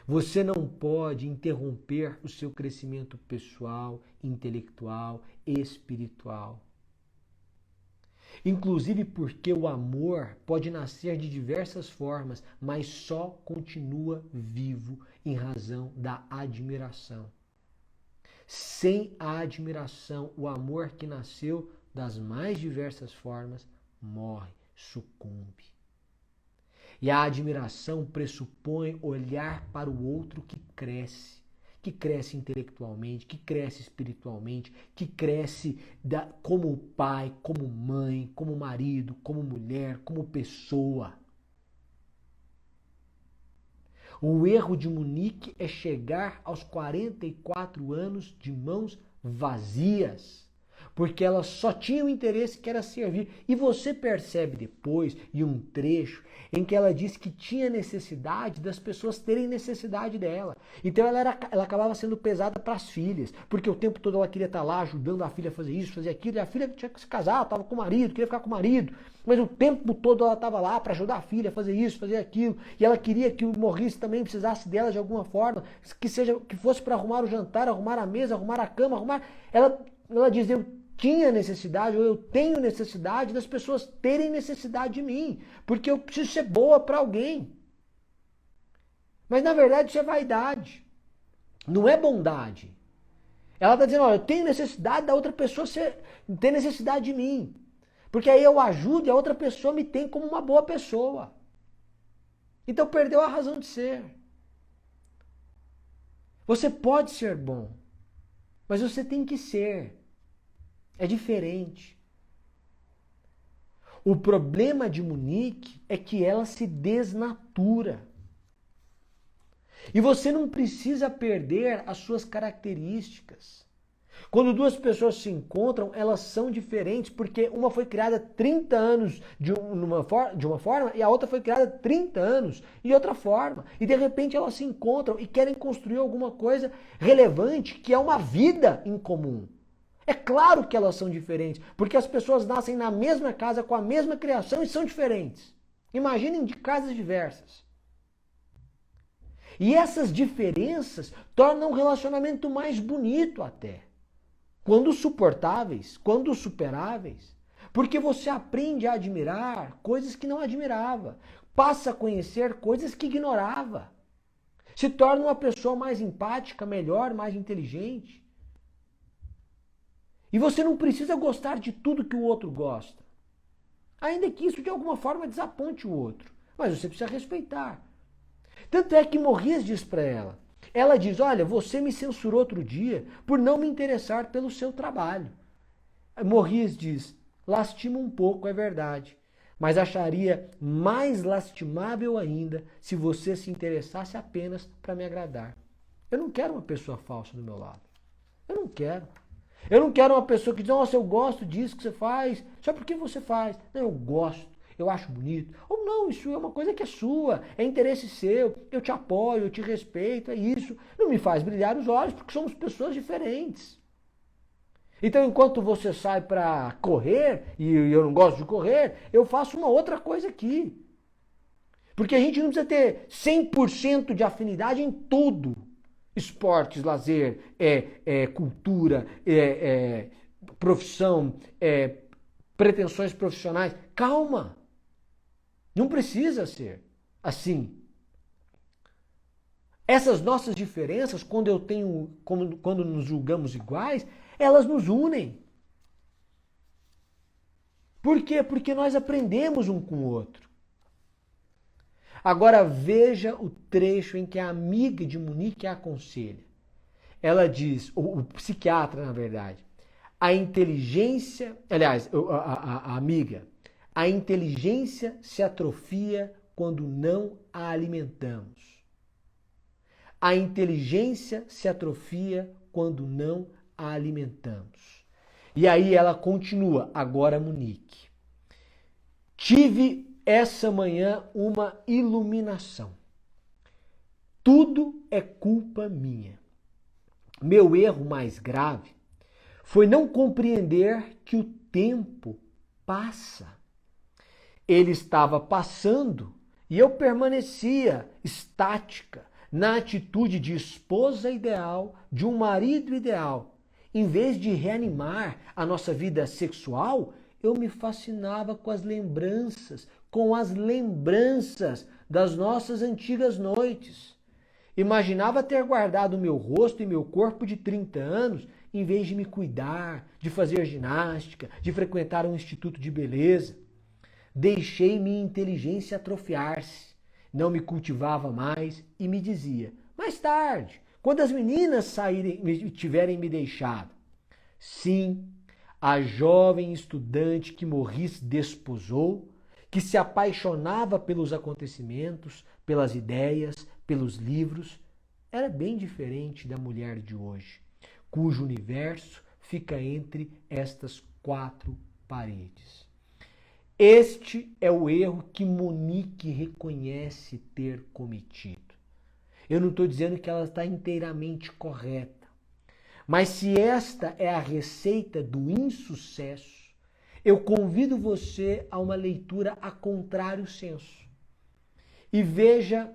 Você não pode interromper o seu crescimento pessoal, intelectual, espiritual. Inclusive porque o amor pode nascer de diversas formas, mas só continua vivo em razão da admiração. Sem a admiração, o amor que nasceu das mais diversas formas morre, sucumbe. E a admiração pressupõe olhar para o outro que cresce intelectualmente, que cresce espiritualmente, que cresce como pai, como mãe, como marido, como mulher, como pessoa. O erro de Monique é chegar aos 44 anos de mãos vazias, porque ela só tinha o interesse que era servir. E você percebe depois, em um trecho, em que ela diz que tinha necessidade das pessoas terem necessidade dela. Então ela acabava sendo pesada para as filhas, porque o tempo todo ela queria estar lá ajudando a filha a fazer isso, fazer aquilo, e a filha tinha que se casar, estava com o marido, queria ficar com o marido, mas o tempo todo ela estava lá para ajudar a filha a fazer isso, fazer aquilo, e ela queria que o Maurice também precisasse dela de alguma forma, que fosse para arrumar o jantar, arrumar a mesa, arrumar a cama, arrumar... Ela dizia, eu tinha necessidade, ou eu tenho necessidade das pessoas terem necessidade de mim, porque eu preciso ser boa para alguém. Mas na verdade isso é vaidade, não é bondade. Ela está dizendo, olha, eu tenho necessidade da outra pessoa ter necessidade de mim, porque aí eu ajudo e a outra pessoa me tem como uma boa pessoa. Então perdeu a razão de ser. Você pode ser bom, mas você tem que ser. É diferente. O problema de Monique é que ela se desnatura. E você não precisa perder as suas características. Quando duas pessoas se encontram, elas são diferentes, porque uma foi criada 30 anos de uma forma e a outra foi criada 30 anos de outra forma. E de repente elas se encontram e querem construir alguma coisa relevante, que é uma vida em comum. É claro que elas são diferentes, porque as pessoas nascem na mesma casa, com a mesma criação e são diferentes. Imaginem de casas diversas. E essas diferenças tornam o relacionamento mais bonito até. Quando suportáveis, quando superáveis. Porque você aprende a admirar coisas que não admirava. Passa a conhecer coisas que ignorava. Se torna uma pessoa mais empática, melhor, mais inteligente. E você não precisa gostar de tudo que o outro gosta. Ainda que isso de alguma forma desaponte o outro. Mas você precisa respeitar. Tanto é que Maurice diz para ela. Ela diz, olha, você me censurou outro dia por não me interessar pelo seu trabalho. Maurice diz, lastima um pouco, é verdade. Mas acharia mais lastimável ainda se você se interessasse apenas para me agradar. Eu não quero uma pessoa falsa do meu lado. Eu não quero. Eu não quero uma pessoa que diz, nossa, eu gosto disso que você faz, só porque você faz. Não, eu gosto, eu acho bonito. Ou não, isso é uma coisa que é sua, é interesse seu, eu te apoio, eu te respeito, é isso. Não me faz brilhar os olhos, porque somos pessoas diferentes. Então, enquanto você sai para correr, e eu não gosto de correr, eu faço uma outra coisa aqui. Porque a gente não precisa ter 100% de afinidade em tudo. Esportes, lazer, cultura, profissão, pretensões profissionais. Calma! Não precisa ser assim. Essas nossas diferenças, quando nos julgamos iguais, elas nos unem. Por quê? Porque nós aprendemos um com o outro. Agora veja o trecho em que a amiga de Monique a aconselha. Ela diz, o psiquiatra na verdade, a inteligência, aliás, a amiga, a inteligência se atrofia quando não a alimentamos. A inteligência se atrofia quando não a alimentamos. E aí ela continua, agora Monique. Tive essa manhã uma iluminação. Tudo é culpa minha. Meu erro mais grave foi não compreender que o tempo passa. Ele estava passando e eu permanecia estática na atitude de esposa ideal, de um marido ideal. Em vez de reanimar a nossa vida sexual, eu me fascinava com as lembranças das nossas antigas noites. Imaginava ter guardado meu rosto e meu corpo de 30 anos em vez de me cuidar, de fazer ginástica, de frequentar um instituto de beleza. Deixei minha inteligência atrofiar-se, não me cultivava mais e me dizia, mais tarde, quando as meninas tiverem me deixado. Sim, a jovem estudante que Maurice desposou que se apaixonava pelos acontecimentos, pelas ideias, pelos livros, era bem diferente da mulher de hoje, cujo universo fica entre estas quatro paredes. Este é o erro que Monique reconhece ter cometido. Eu não estou dizendo que ela está inteiramente correta, mas se esta é a receita do insucesso, eu convido você a uma leitura a contrário senso. E veja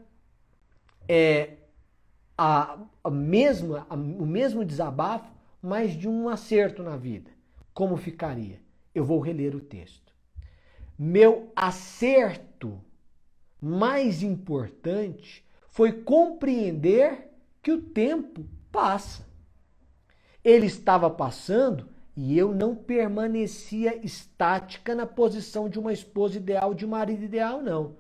o mesmo desabafo, mas de um acerto na vida. Como ficaria? Eu vou reler o texto. Meu acerto mais importante foi compreender que o tempo passa. Ele estava passando e eu não permanecia estática na posição de uma esposa ideal, de um marido ideal, não.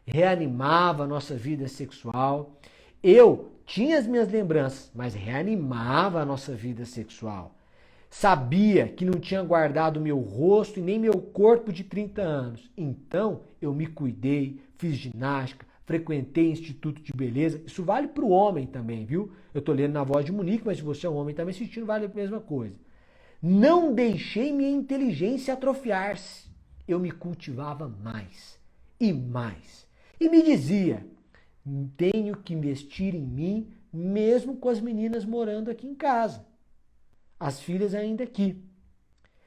Reanimava a nossa vida sexual. Eu tinha as minhas lembranças, mas reanimava a nossa vida sexual. Sabia que não tinha guardado meu rosto e nem meu corpo de 30 anos. Então, eu me cuidei, fiz ginástica, frequentei instituto de beleza. Isso vale para o homem também, viu? Eu estou lendo na voz de Monique, mas se você é um homem também assistindo, vale a mesma coisa. Não deixei minha inteligência atrofiar-se. Eu me cultivava mais e mais. E me dizia, tenho que investir em mim, mesmo com as meninas morando aqui em casa. As filhas ainda aqui.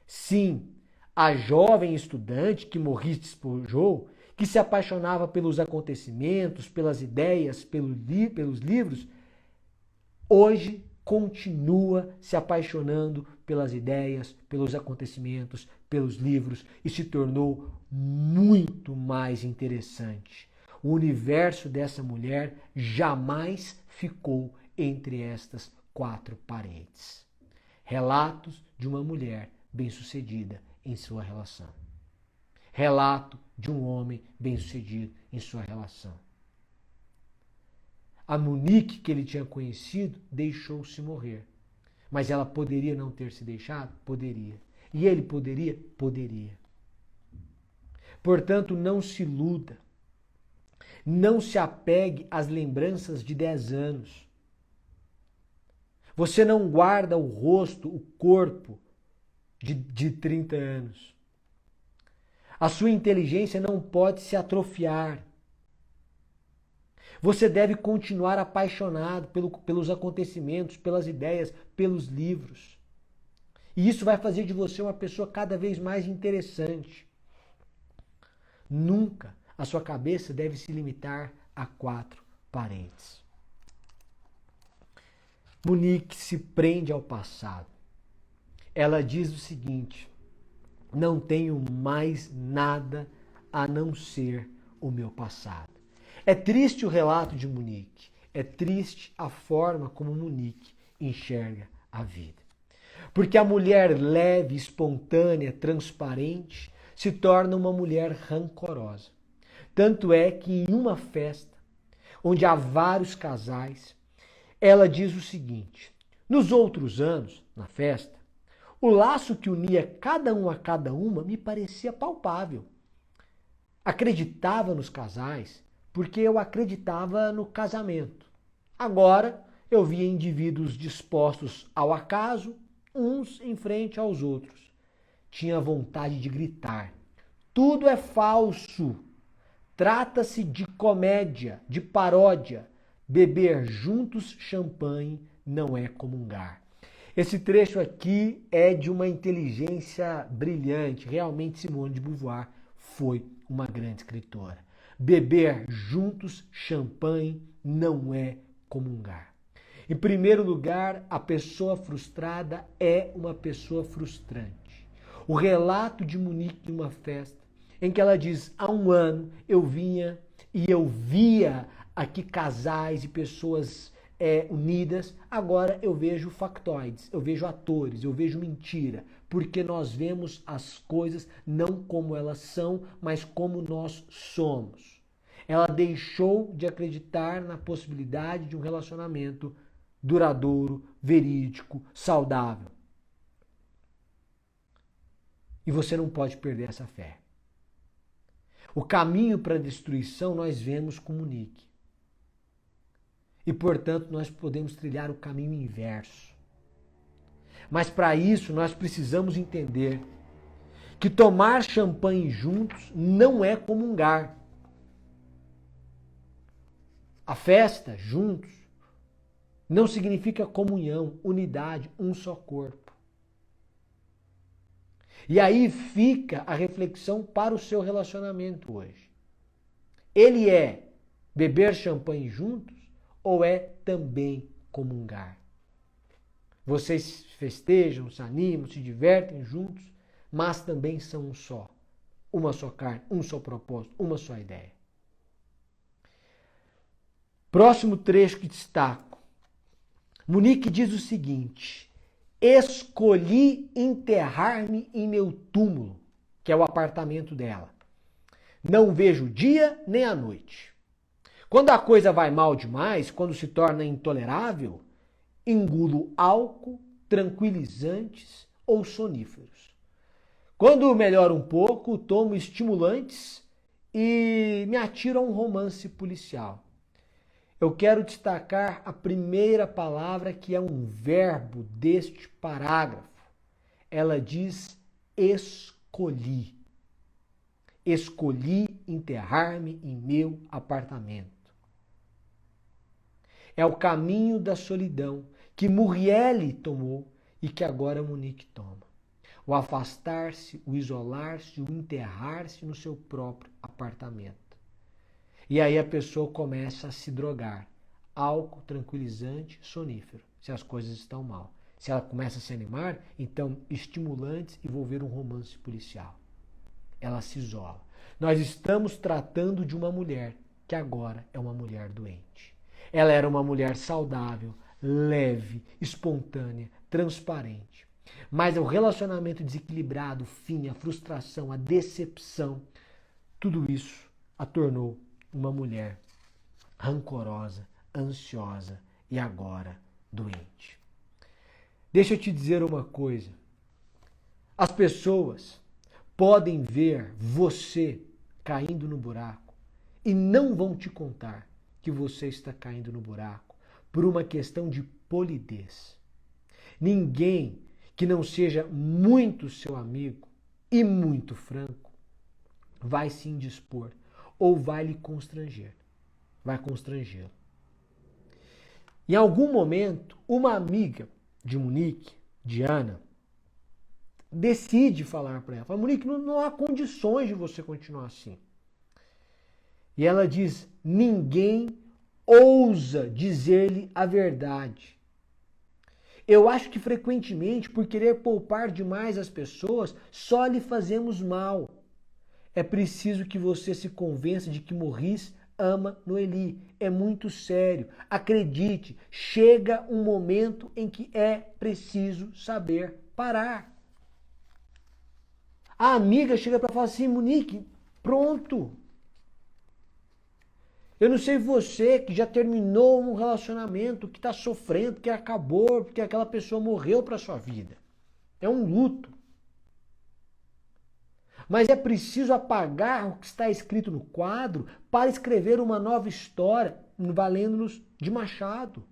Sim, a jovem estudante que Maurice despojou, que se apaixonava pelos acontecimentos, pelas ideias, pelos livros, hoje continua se apaixonando pelas ideias, pelos acontecimentos, pelos livros e se tornou muito mais interessante. O universo dessa mulher jamais ficou entre estas quatro paredes. Relatos de uma mulher bem-sucedida em sua relação. Relato de um homem bem-sucedido em sua relação. A Monique que ele tinha conhecido deixou-se morrer. Mas ela poderia não ter se deixado? Poderia. E ele poderia? Poderia. Portanto, não se iluda. Não se apegue às lembranças de 10 anos. Você não guarda o rosto, o corpo de 30 anos. A sua inteligência não pode se atrofiar. Você deve continuar apaixonado pelos acontecimentos, pelas ideias, pelos livros. E isso vai fazer de você uma pessoa cada vez mais interessante. Nunca a sua cabeça deve se limitar a quatro paredes. Monique se prende ao passado. Ela diz o seguinte: não tenho mais nada a não ser o meu passado. É triste o relato de Monique. É triste a forma como Monique enxerga a vida. Porque a mulher leve, espontânea, transparente, se torna uma mulher rancorosa. Tanto é que em uma festa, onde há vários casais, ela diz o seguinte: nos outros anos, na festa, o laço que unia cada um a cada uma me parecia palpável. Acreditava nos casais porque eu acreditava no casamento. Agora eu via indivíduos dispostos ao acaso, uns em frente aos outros. Tinha vontade de gritar: tudo é falso! Trata-se de comédia, de paródia. Beber juntos champanhe não é comungar. Esse trecho aqui é de uma inteligência brilhante. Realmente Simone de Beauvoir foi uma grande escritora. Beber juntos champanhe não é comungar. Em primeiro lugar, a pessoa frustrada é uma pessoa frustrante. O relato de Monique em uma festa, em que ela diz: há um ano eu vinha e eu via aqui casais e pessoas unidas, agora eu vejo factoides, eu vejo atores, eu vejo mentira, porque nós vemos as coisas não como elas são, mas como nós somos. Ela deixou de acreditar na possibilidade de um relacionamento duradouro, verídico, saudável. E você não pode perder essa fé. O caminho para a destruição nós vemos com Monique. E, portanto, nós podemos trilhar o caminho inverso. Mas para isso nós precisamos entender que tomar champanhe juntos não é comungar. A festa juntos não significa comunhão, unidade, um só corpo. E aí fica a reflexão para o seu relacionamento hoje. Ele é beber champanhe juntos ou é também comungar? Vocês festejam, se animam, se divertem juntos, mas também são um só. Uma só carne, um só propósito, uma só ideia. Próximo trecho que destaco. Monique diz o seguinte: escolhi enterrar-me em meu túmulo, que é o apartamento dela. Não vejo o dia nem a noite. Quando a coisa vai mal demais, quando se torna intolerável, engulo álcool, tranquilizantes ou soníferos. Quando melhora um pouco, tomo estimulantes e me atiro a um romance policial. Eu quero destacar a primeira palavra, que é um verbo deste parágrafo. Ela diz escolhi. Escolhi enterrar-me em meu apartamento. É o caminho da solidão que Muriel tomou e que agora Monique toma. O afastar-se, o isolar-se, o enterrar-se no seu próprio apartamento. E aí a pessoa começa a se drogar. Álcool, tranquilizante, sonífero, se as coisas estão mal. Se ela começa a se animar, então estimulantes e vou ver um romance policial. Ela se isola. Nós estamos tratando de uma mulher que agora é uma mulher doente. Ela era uma mulher saudável, leve, espontânea, transparente. Mas o relacionamento desequilibrado, o fim, a frustração, a decepção, tudo isso a tornou uma mulher rancorosa, ansiosa e agora doente. Deixa eu te dizer uma coisa. As pessoas podem ver você caindo no buraco e não vão te contar que você está caindo no buraco por uma questão de polidez. Ninguém que não seja muito seu amigo e muito franco vai se indispor ou vai lhe constranger. Vai constrangê-lo. Em algum momento, uma amiga de Monique, Diana, decide falar para ela. Fala, Monique, não há condições de você continuar assim. E ela diz, ninguém ousa dizer-lhe a verdade. Eu acho que frequentemente, por querer poupar demais as pessoas, só lhe fazemos mal. É preciso que você se convença de que Maurice ama Noeli. É muito sério. Acredite, chega um momento em que é preciso saber parar. A amiga chega para falar assim, Monique, pronto. Eu não sei você que já terminou um relacionamento, que está sofrendo, que acabou, porque aquela pessoa morreu para a sua vida. É um luto. Mas é preciso apagar o que está escrito no quadro para escrever uma nova história, valendo-nos de Machado.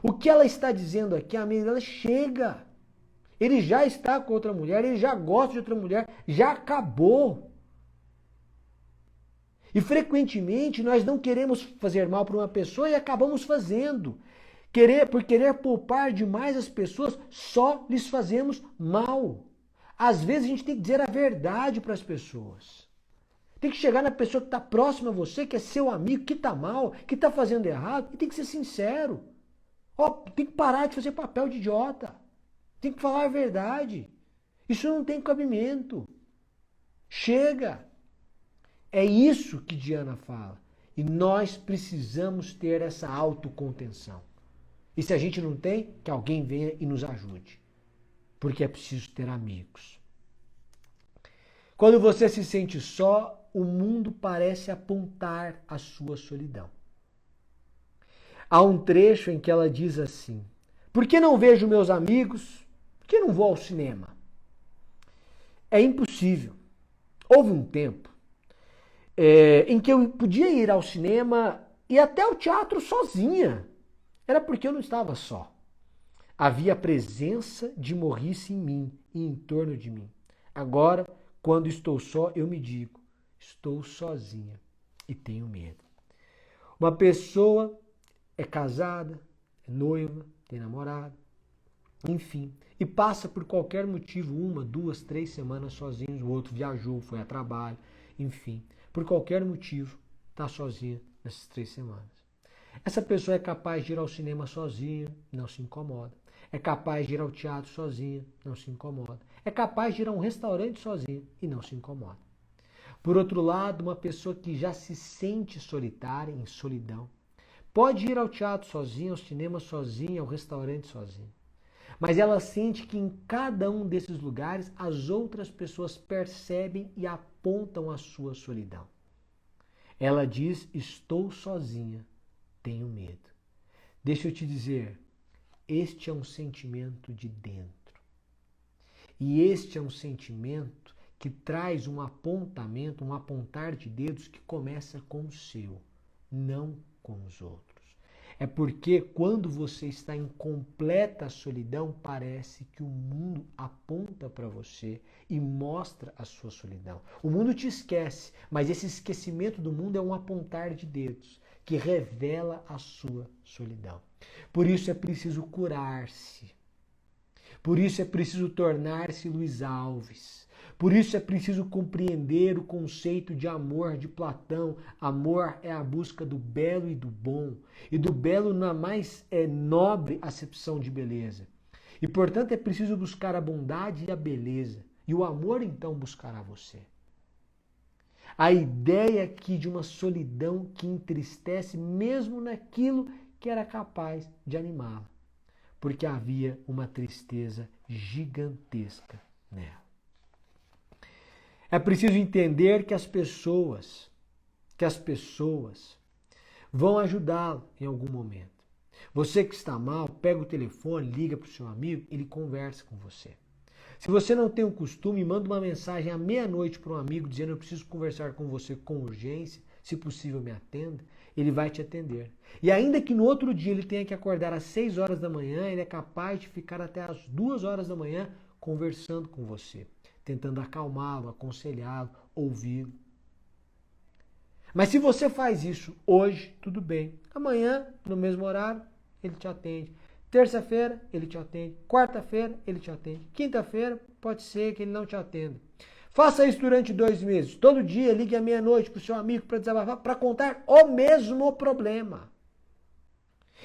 O que ela está dizendo aqui, a amiga dela, chega. Ele já está com outra mulher, ele já gosta de outra mulher, já acabou. E frequentemente nós não queremos fazer mal para uma pessoa e acabamos fazendo. Por querer poupar demais as pessoas, só lhes fazemos mal. Às vezes a gente tem que dizer a verdade para as pessoas. Tem que chegar na pessoa que está próxima a você, que é seu amigo, que está mal, que está fazendo errado, e tem que ser sincero. Tem que parar de fazer papel de idiota. Tem que falar a verdade. Isso não tem cabimento. Chega. É isso que Diana fala. E nós precisamos ter essa autocontenção. E se a gente não tem, que alguém venha e nos ajude. Porque é preciso ter amigos. Quando você se sente só, o mundo parece apontar a sua solidão. Há um trecho em que ela diz assim, por que não vejo meus amigos? Por que não vou ao cinema? É impossível. Houve um tempo em que eu podia ir ao cinema e até ao teatro sozinha. Era porque eu não estava só. Havia a presença de Morrice em mim e em torno de mim. Agora, quando estou só, eu me digo, estou sozinha e tenho medo. Uma pessoa é casada, é noiva, tem namorado, enfim, e passa por qualquer motivo, 1, 2, 3 semanas sozinhos, o outro viajou, foi a trabalho, enfim, por qualquer motivo, está sozinha nessas 3 semanas. Essa pessoa é capaz de ir ao cinema sozinha, não se incomoda. É capaz de ir ao teatro sozinha, não se incomoda. É capaz de ir a um restaurante sozinha e não se incomoda. Por outro lado, uma pessoa que já se sente solitária, em solidão, pode ir ao teatro sozinha, ao cinema sozinha, ao restaurante sozinha. Mas ela sente que em cada um desses lugares as outras pessoas percebem e apontam a sua solidão. Ela diz, estou sozinha, tenho medo. Deixa eu te dizer, este é um sentimento de dentro. E este é um sentimento que traz um apontamento, um apontar de dedos que começa com o seu, não com os outros. É porque quando você está em completa solidão, parece que o mundo aponta para você e mostra a sua solidão. O mundo te esquece, mas esse esquecimento do mundo é um apontar de dedos que revela a sua solidão. Por isso é preciso curar-se. Por isso é preciso tornar-se Luiz Alves. Por isso é preciso compreender o conceito de amor de Platão. Amor é a busca do belo e do bom. E do belo na mais nobre acepção de beleza. E, portanto, é preciso buscar a bondade e a beleza. E o amor, então, buscará você. A ideia aqui de uma solidão que entristece mesmo naquilo que era capaz de animá-la. Porque havia uma tristeza gigantesca nela. É preciso entender que as pessoas vão ajudá-lo em algum momento. Você que está mal, pega o telefone, liga para o seu amigo, ele conversa com você. Se você não tem o costume, manda uma mensagem à meia-noite para um amigo dizendo eu preciso conversar com você com urgência, se possível me atenda, ele vai te atender. E ainda que no outro dia ele tenha que acordar às 6 horas da manhã, ele é capaz de ficar até às 2 horas da manhã conversando com você, tentando acalmá-lo, aconselhá-lo, ouvi-lo. Mas se você faz isso hoje, tudo bem. Amanhã, no mesmo horário, ele te atende. Terça-feira, ele te atende. Quarta-feira, ele te atende. Quinta-feira, pode ser que ele não te atenda. Faça isso durante 2 meses. Todo dia, ligue à meia-noite para o seu amigo para desabafar, para contar o mesmo problema.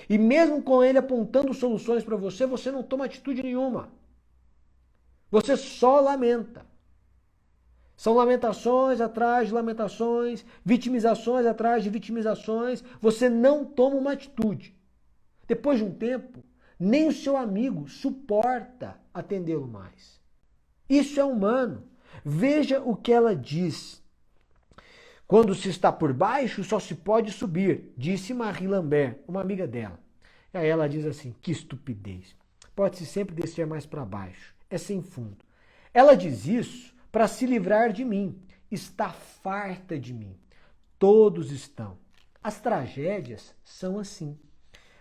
E mesmo com ele apontando soluções para você, você não toma atitude nenhuma. Você só lamenta. São lamentações atrás de lamentações, vitimizações atrás de vitimizações. Você não toma uma atitude. Depois de um tempo, nem o seu amigo suporta atendê-lo mais. Isso é humano. Veja o que ela diz. Quando se está por baixo, só se pode subir, disse Marie Lambert, uma amiga dela. E aí ela diz assim, que estupidez. Pode-se sempre descer mais para baixo. É sem fundo. Ela diz isso para se livrar de mim. Está farta de mim. Todos estão. As tragédias são assim.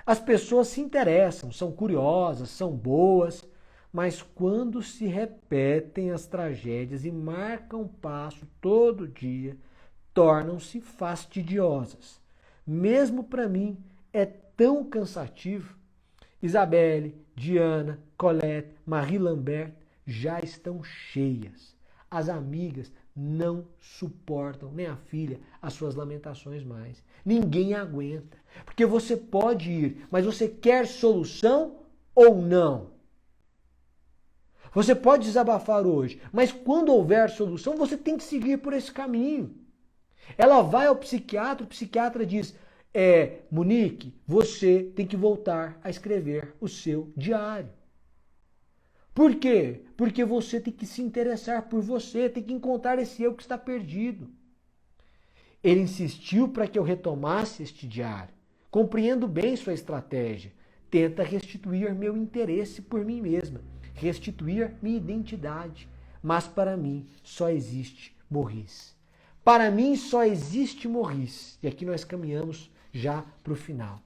As pessoas se interessam, são curiosas, são boas, mas quando se repetem as tragédias e marcam passo todo dia, tornam-se fastidiosas. Mesmo para mim é tão cansativo. Isabelle, Diana, Colette, Marie Lambert já estão cheias. As amigas não suportam, nem a filha, as suas lamentações mais. Ninguém aguenta. Porque você pode ir, mas você quer solução ou não? Você pode desabafar hoje, mas quando houver solução, você tem que seguir por esse caminho. Ela vai ao psiquiatra, o psiquiatra diz, Monique, você tem que voltar a escrever o seu diário. Por quê? Porque você tem que se interessar por você, tem que encontrar esse eu que está perdido. Ele insistiu para que eu retomasse este diário. Compreendo bem sua estratégia. Tenta restituir meu interesse por mim mesma, restituir minha identidade. Mas para mim só existe Morris. Para mim só existe Morris. E aqui nós caminhamos já para o final.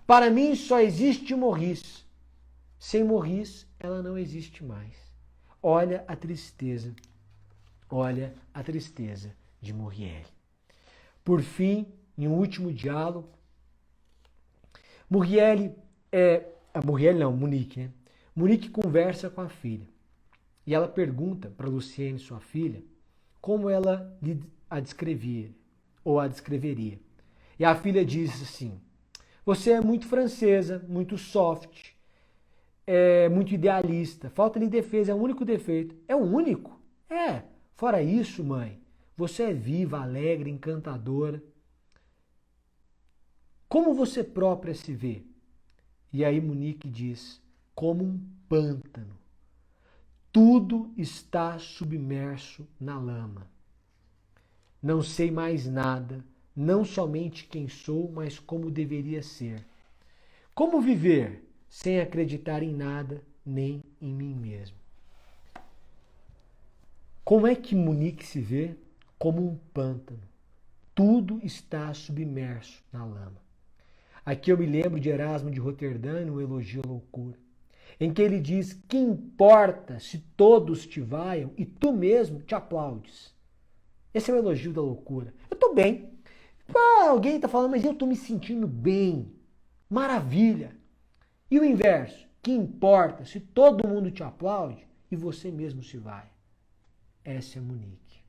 Para mim só existe Morris. Sem Morris, ela não existe mais. Olha a tristeza. Olha a tristeza de Muriel. Por fim, em um último diálogo, Monique, né? Monique conversa com a filha. E ela pergunta para Luciene, sua filha, como ela a descrevia, ou a descreveria. E a filha diz assim: você é muito francesa, muito soft, muito idealista, falta-lhe defesa, é o único defeito. É o único? É. Fora isso, mãe, você é viva, alegre, encantadora. Como você própria se vê? E aí Monique diz: como um pântano. Tudo está submerso na lama. Não sei mais nada, não somente quem sou, mas como deveria ser. Como viver sem acreditar em nada, nem em mim mesmo? Como é que Monique se vê? Como um pântano. Tudo está submerso na lama. Aqui eu me lembro de Erasmo de Roterdã, no Elogio à Loucura, em que ele diz: que importa se todos te vaiam e tu mesmo te aplaudes? Esse é o elogio da loucura. Eu estou bem. Alguém está falando, mas eu estou me sentindo bem. Maravilha. E o inverso? Que importa se todo mundo te aplaude e você mesmo se vai? Essa é Monique.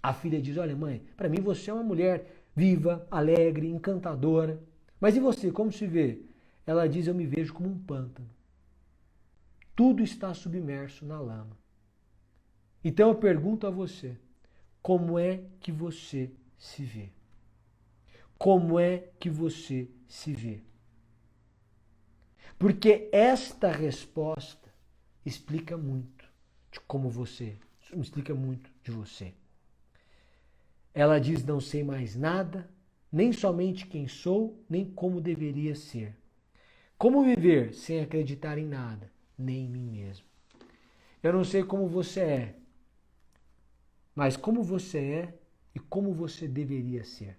A filha diz: olha, mãe, para mim você é uma mulher viva, alegre, encantadora. Mas e você, como se vê? Ela diz: eu me vejo como um pântano. Tudo está submerso na lama. Então eu pergunto a você: como é que você se vê? Como é que você se vê? Porque esta resposta explica muito de como você, explica muito de você. Ela diz: não sei mais nada, nem somente quem sou, nem como deveria ser. Como viver sem acreditar em nada, nem em mim mesmo? Eu não sei como você é, mas como você é e como você deveria ser.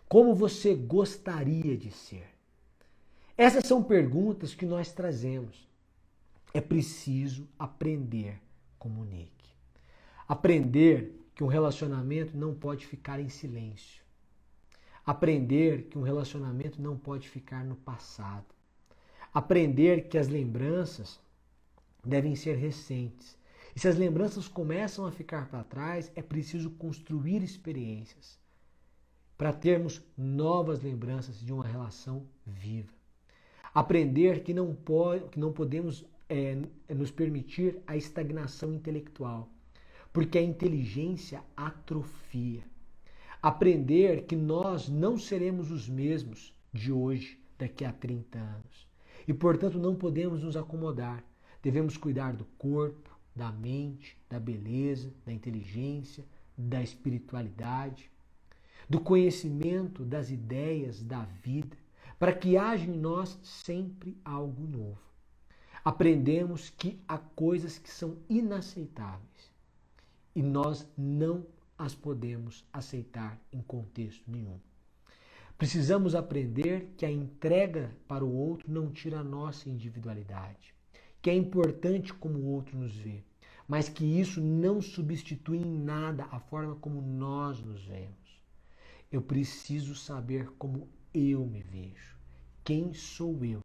Como você gostaria de ser? Essas são perguntas que nós trazemos. É preciso aprender com Monique. Aprender que um relacionamento não pode ficar em silêncio. Aprender que um relacionamento não pode ficar no passado. Aprender que as lembranças devem ser recentes. E se as lembranças começam a ficar para trás, é preciso construir experiências para termos novas lembranças de uma relação viva. Aprender que não podemos nos permitir a estagnação intelectual, porque a inteligência atrofia. Aprender que nós não seremos os mesmos de hoje, daqui a 30 anos. E, portanto, não podemos nos acomodar. Devemos cuidar do corpo, da mente, da beleza, da inteligência, da espiritualidade, do conhecimento, das ideias, da vida, para que haja em nós sempre algo novo. Aprendemos que há coisas que são inaceitáveis e nós não as podemos aceitar em contexto nenhum. Precisamos aprender que a entrega para o outro não tira a nossa individualidade, que é importante como o outro nos vê, mas que isso não substitui em nada a forma como nós nos vemos. Eu preciso saber como eu me vejo, quem sou eu.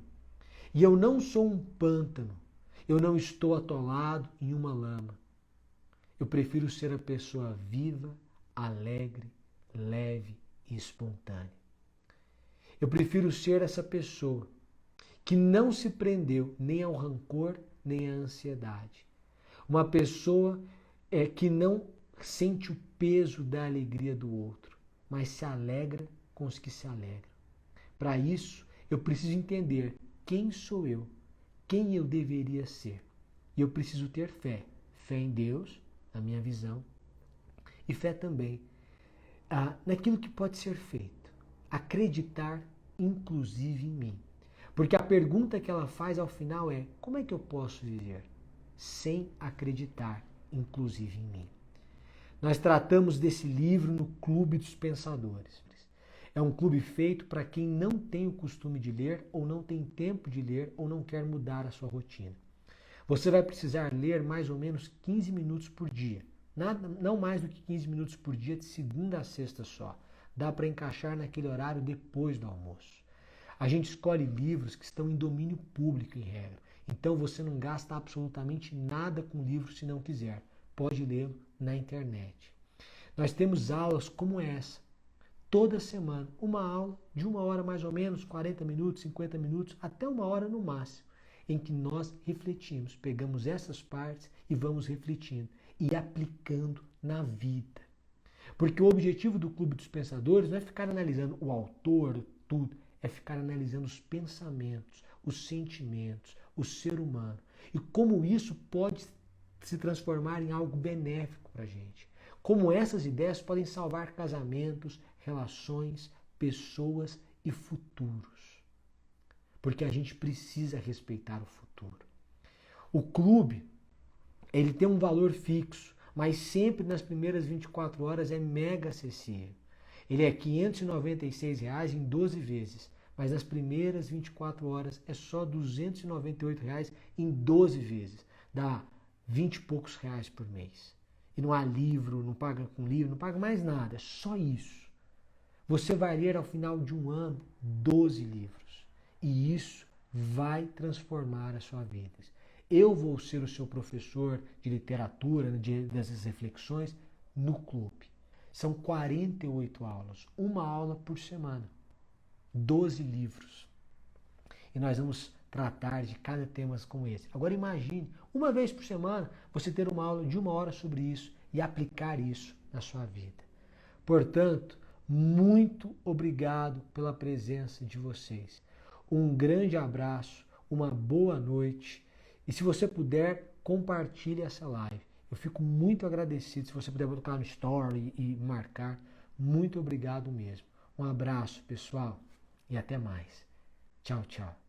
E eu não sou um pântano, eu não estou atolado em uma lama. Eu prefiro ser a pessoa viva, alegre, leve e espontânea. Eu prefiro ser essa pessoa que não se prendeu nem ao rancor, nem à ansiedade. Uma pessoa que não sente o peso da alegria do outro, mas se alegra com os que se alegram. Para isso, eu preciso entender quem sou eu, quem eu deveria ser. E eu preciso ter fé. Fé em Deus, na minha visão, e fé também naquilo que pode ser feito. Acreditar, inclusive, em mim. Porque a pergunta que ela faz ao final é: como é que eu posso viver sem acreditar, inclusive, em mim? Nós tratamos desse livro no Clube dos Pensadores. É um clube feito para quem não tem o costume de ler, ou não tem tempo de ler, ou não quer mudar a sua rotina. Você vai precisar ler mais ou menos 15 minutos por dia. Não mais do que 15 minutos por dia, de segunda a sexta só. Dá para encaixar naquele horário depois do almoço. A gente escolhe livros que estão em domínio público, em regra. Então você não gasta absolutamente nada com livro se não quiser. Pode lê-lo na internet. Nós temos aulas como essa. Toda semana, uma aula de 1 hora mais ou menos, 40 minutos, 50 minutos, até 1 hora no máximo, em que nós refletimos, pegamos essas partes e vamos refletindo e aplicando na vida. Porque o objetivo do Clube dos Pensadores não é ficar analisando o autor, tudo, é ficar analisando os pensamentos, os sentimentos, o ser humano e como isso pode se transformar em algo benéfico para a gente. Como essas ideias podem salvar casamentos, relações, pessoas e futuros. Porque a gente precisa respeitar o futuro. O clube, ele tem um valor fixo, mas sempre nas primeiras 24 horas é mega acessível. Ele é R$ 596 em 12 vezes, mas nas primeiras 24 horas é só R$ 298 em 12 vezes. Dá 20 e poucos reais por mês. E não há livro, não paga com livro, não paga mais nada, é só isso. Você vai ler ao final de um ano 12 livros. E isso vai transformar a sua vida. Eu vou ser o seu professor de literatura, dessas reflexões, no clube. São 48 aulas, uma aula por semana, 12 livros. E nós vamos tratar de cada tema como esse. Agora imagine, uma vez por semana, você ter uma aula de 1 hora sobre isso e aplicar isso na sua vida. Portanto, muito obrigado pela presença de vocês. Um grande abraço, uma boa noite. E se você puder, compartilhe essa live. Eu fico muito agradecido se você puder colocar no story e marcar. Muito obrigado mesmo. Um abraço, pessoal, e até mais. Tchau, tchau.